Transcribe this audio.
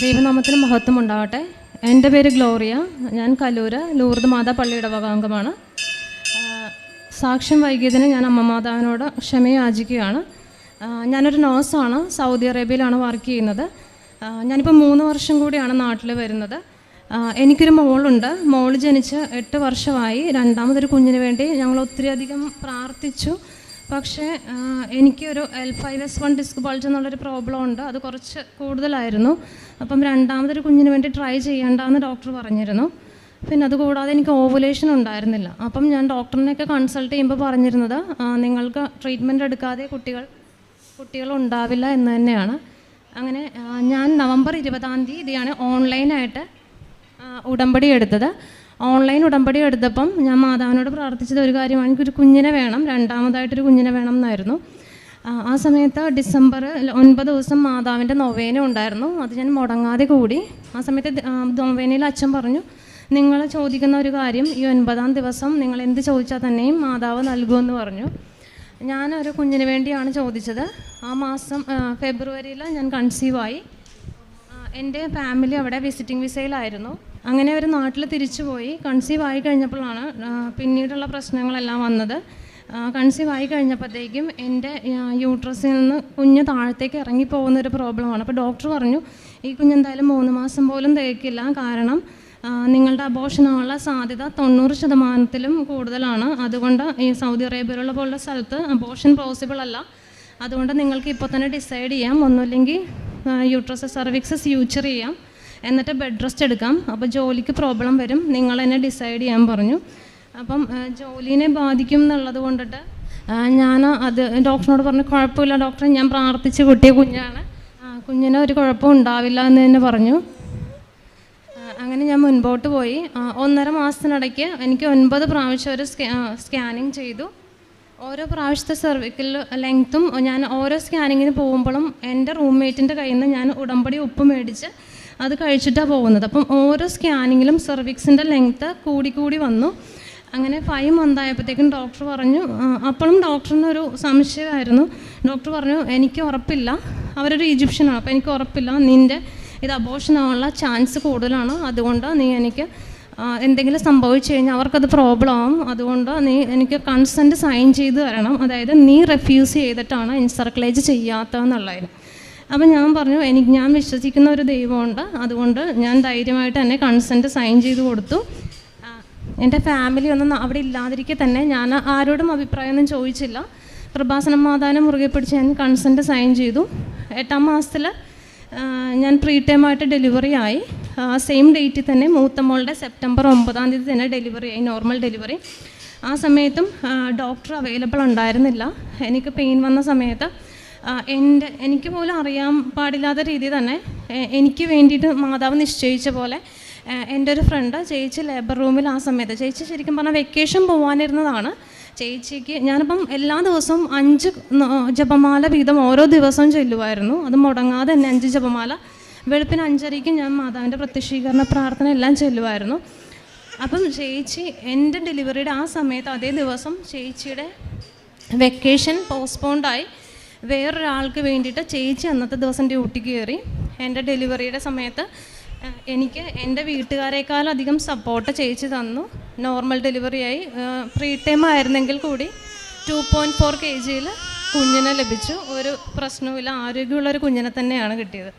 ദൈവനാമത്തിന് മഹത്വം ഉണ്ടാവട്ടെ. എൻ്റെ പേര് ഗ്ലോറിയ. ഞാൻ കലൂര് ലൂർദ് മാതാ പള്ളിയുടെ വകാംഗമാണ്. സാക്ഷ്യം വൈകിയതിന് ഞാൻ അമ്മ മാതാവിനോട് ക്ഷമയാചിക്കുകയാണ്. ഞാനൊരു നേഴ്സാണ്. സൗദി അറേബ്യയിലാണ് വർക്ക് ചെയ്യുന്നത്. ഞാനിപ്പോൾ 3 വർഷം കൂടിയാണ് നാട്ടിൽ വരുന്നത്. എനിക്കൊരു മോളുണ്ട്. മോൾ ജനിച്ച് 8 വർഷമായി. രണ്ടാമതൊരു കുഞ്ഞിന് വേണ്ടി ഞങ്ങൾ ഒത്തിരി അധികം പ്രാർത്ഥിച്ചു. പക്ഷേ എനിക്കൊരു L5S1 ഡിസ്ക് ബൾജ് എന്നുള്ളൊരു പ്രോബ്ലം ഉണ്ട്. അത് കുറച്ച് കൂടുതലായിരുന്നു. അപ്പം രണ്ടാമതൊരു കുഞ്ഞിന് വേണ്ടി ട്രൈ ചെയ്യേണ്ടെന്ന് ഡോക്ടർ പറഞ്ഞിരുന്നു. പിന്നെ അതുകൂടാതെ എനിക്ക് ഓവുലേഷൻ ഉണ്ടായിരുന്നില്ല. അപ്പം ഞാൻ ഡോക്ടറിനെയൊക്കെ കൺസൾട്ട് ചെയ്യുമ്പോൾ പറഞ്ഞിരുന്നത് നിങ്ങൾക്ക് ട്രീറ്റ്മെൻറ്റ് എടുക്കാതെ കുട്ടികൾ ഉണ്ടാവില്ല എന്ന് തന്നെയാണ്. അങ്ങനെ ഞാൻ നവംബർ 20-ാം തീയതിയാണ് ഓൺലൈനായിട്ട് ഉടമ്പടി എടുത്തത്. ഓൺലൈൻ ഉടമ്പടി എടുത്തപ്പം ഞാൻ മാതാവിനോട് പ്രാർത്ഥിച്ചത് ഒരു കാര്യമാണ്, എനിക്കൊരു കുഞ്ഞിനെ വേണം, രണ്ടാമതായിട്ടൊരു കുഞ്ഞിനെ വേണം എന്നായിരുന്നു. ആ സമയത്ത് ഡിസംബർ 9 ദിവസം മാതാവിൻ്റെ നൊവേന ഉണ്ടായിരുന്നു. അത് ഞാൻ മുടങ്ങാതെ കൂടി. ആ സമയത്ത് നൊവേനയിൽ അച്ഛൻ പറഞ്ഞു, നിങ്ങൾ ചോദിക്കുന്ന ഒരു കാര്യം ഈ 9-ാം ദിവസം നിങ്ങൾ എന്ത് ചോദിച്ചാൽ തന്നെയും മാതാവ് നൽകുമെന്ന് പറഞ്ഞു. ഞാനൊരു കുഞ്ഞിന് വേണ്ടിയാണ് ചോദിച്ചത്. ആ മാസം ഫെബ്രുവരിയിൽ ഞാൻ കൺസീവായി. എൻ്റെ ഫാമിലി അവിടെ വിസിറ്റിംഗ് വിസയിലായിരുന്നു. അങ്ങനെ അവർ നാട്ടിൽ തിരിച്ചു പോയി. കൺസീവ് ആയി കഴിഞ്ഞപ്പോഴാണ് പിന്നീടുള്ള പ്രശ്നങ്ങളെല്ലാം വന്നത്. കൺസീവ് ആയി കഴിഞ്ഞപ്പോഴത്തേക്കും എൻ്റെ യൂട്രസിൽ നിന്ന് കുഞ്ഞ് താഴത്തേക്ക് ഇറങ്ങിപ്പോകുന്നൊരു പ്രോബ്ലമാണ്. അപ്പോൾ ഡോക്ടർ പറഞ്ഞു, ഈ കുഞ്ഞെന്തായാലും 3 മാസം പോലും തികക്കില്ല, കാരണം നിങ്ങളുടെ അബോർഷനുള്ള സാധ്യത 90% കൂടുതലാണ്. അതുകൊണ്ട് ഈ സൗദി അറേബ്യയിലുള്ള പോലുള്ള സ്ഥലത്ത് അബോർഷൻ പോസിബിൾ അല്ല. അതുകൊണ്ട് നിങ്ങൾക്ക് ഇപ്പോൾ തന്നെ ഡിസൈഡ് ചെയ്യാം, ഒന്നുമില്ലെങ്കിൽ യൂട്രസ് സർവിക്സ് സ്യൂച്ചർ ചെയ്യാം, എന്നിട്ട് ബെഡ് റെസ്റ്റ് എടുക്കാം. അപ്പോൾ ജോലിക്ക് പ്രോബ്ലം വരും, നിങ്ങൾ തന്നെ ഡിസൈഡ് ചെയ്യാൻ പറഞ്ഞു. അപ്പം ജോലിനെ ബാധിക്കും എന്നുള്ളത് കൊണ്ടിട്ട് ഞാൻ ഡോക്ടറിനോട് പറഞ്ഞു, കുഴപ്പമില്ല ഡോക്ടറെ, ഞാൻ പ്രാർത്ഥിച്ച് കുട്ടിയെ കുഞ്ഞാണ്, കുഞ്ഞിന് ഒരു കുഴപ്പം ഉണ്ടാവില്ല എന്ന് തന്നെ പറഞ്ഞു. അങ്ങനെ ഞാൻ മുൻപോട്ട് പോയി. 1.5 മാസത്തിനിടയ്ക്ക് എനിക്ക് 9 പ്രാവശ്യം ഒരു സ്കാനിങ് ചെയ്തു. ഓരോ പ്രാവശ്യത്തെ സെർവിക്കൽ ലെങ്ത്തും ഞാൻ ഓരോ സ്കാനിങ്ങിന് പോകുമ്പോഴും എൻ്റെ റൂംമേറ്റിൻ്റെ കയ്യിൽ നിന്ന് ഞാൻ ഉടമ്പടി ഉപ്പ് മേടിച്ച് അത് കഴിച്ചിട്ടാണ് പോകുന്നത്. അപ്പം ഓരോ സ്കാനിങ്ങിലും സെർവിക്സിൻ്റെ ലെങ്ത്ത് കൂടി വന്നു. അങ്ങനെ 5 മന്ത് ആയപ്പോഴത്തേക്കും ഡോക്ടർ പറഞ്ഞു, അപ്പോഴും ഡോക്ടറിനൊരു സംശയമായിരുന്നു. ഡോക്ടർ പറഞ്ഞു, എനിക്ക് ഉറപ്പില്ല, അവരൊരു ഈജിപ്ഷ്യനാണ്, അപ്പോൾ എനിക്ക് ഉറപ്പില്ല, നിൻ്റെ ഇത് അബോർഷനാവാനുള്ള ചാൻസ് കൂടുതലാണ്, അതുകൊണ്ട് നീ എനിക്ക് എന്തെങ്കിലും സംഭവിച്ചു കഴിഞ്ഞാൽ അവർക്കത് പ്രോബ്ലം ആവും, അതുകൊണ്ട് നീ എനിക്ക് കൺസെൻറ്റ് സൈൻ ചെയ്ത് തരണം, അതായത് നീ റെഫ്യൂസ് ചെയ്തിട്ടാണ് എൻസർക്ലേജ് ചെയ്യാത്തതെന്നുള്ളതിന്. അപ്പം ഞാൻ പറഞ്ഞു, ഞാൻ വിശ്വസിക്കുന്ന ഒരു ദൈവമുണ്ട്, അതുകൊണ്ട് ഞാൻ ധൈര്യമായിട്ട് തന്നെ കൺസെൻറ്റ് സൈൻ ചെയ്ത് കൊടുത്തു. എൻ്റെ ഫാമിലി ഒന്നും അവിടെ ഇല്ലാതിരിക്കെ തന്നെ ഞാൻ ആരോടും അഭിപ്രായമൊന്നും ചോദിച്ചില്ല. കൃപാസനം മാതാവിനെ മുറുകെ പിടിച്ച് ഞാൻ കൺസെൻറ്റ് സൈൻ ചെയ്തു. 8-ാം മാസത്തിൽ ഞാൻ പ്രീ ടൈമായിട്ട് ഡെലിവറി ആയി. സെയിം ഡേറ്റിൽ തന്നെ മൂത്ത മോളുടെ സെപ്റ്റംബർ 9-ാം തീയതി തന്നെ ഡെലിവറി ആയി, നോർമൽ ഡെലിവറി. ആ സമയത്തും ഡോക്ടർ അവൈലബിൾ ഉണ്ടായിരുന്നില്ല. എനിക്ക് പെയിൻ വന്ന സമയത്ത് എനിക്ക് പോലും അറിയാൻ പാടില്ലാത്ത രീതിയിൽ തന്നെ എനിക്ക് വേണ്ടിയിട്ട് മാതാവ് നിശ്ചയിച്ച പോലെ എൻ്റെ ഒരു ഫ്രണ്ട്, ചേച്ചി ലേബർ റൂമിൽ ആ സമയത്ത്, ചേച്ചി ശരിക്കും പറഞ്ഞാൽ വെക്കേഷൻ പോകാനിരുന്നതാണ്. ചേച്ചിക്ക് ഞാനിപ്പം എല്ലാ ദിവസവും 5 ജപമാല വീതം ഓരോ ദിവസവും ചൊല്ലുമായിരുന്നു. അത് മുടങ്ങാതെ തന്നെ 5 ജപമാല. വെളുപ്പിന് 5:30-ക്ക് ഞാൻ മാതാവിൻ്റെ പ്രത്യക്ഷീകരണ പ്രാർത്ഥന എല്ലാം ചൊല്ലുമായിരുന്നു. അപ്പം ചേച്ചി എൻ്റെ ഡെലിവറിയുടെ ആ സമയത്ത് അതേ ദിവസം ചേച്ചിയുടെ വെക്കേഷൻ പോസ്റ്റ്പോണ്ടായി. വേറൊരാൾക്ക് വേണ്ടിയിട്ട് ചേച്ചി അന്നത്തെ ദിവസം ഡ്യൂട്ടിക്ക് കയറി. എൻ്റെ ഡെലിവറിയുടെ സമയത്ത് എനിക്ക് എൻ്റെ വീട്ടുകാരേക്കാളധികം സപ്പോർട്ട് ചേച്ചി തന്നു. നോർമൽ ഡെലിവറിയായി. പ്രീ ടൈം ആയിരുന്നെങ്കിൽ കൂടി 2.4 kg കുഞ്ഞിനെ ലഭിച്ചു. ഒരു പ്രശ്നവുമില്ല, ആരോഗ്യമുള്ളൊരു കുഞ്ഞിനെ തന്നെയാണ് കിട്ടിയത്.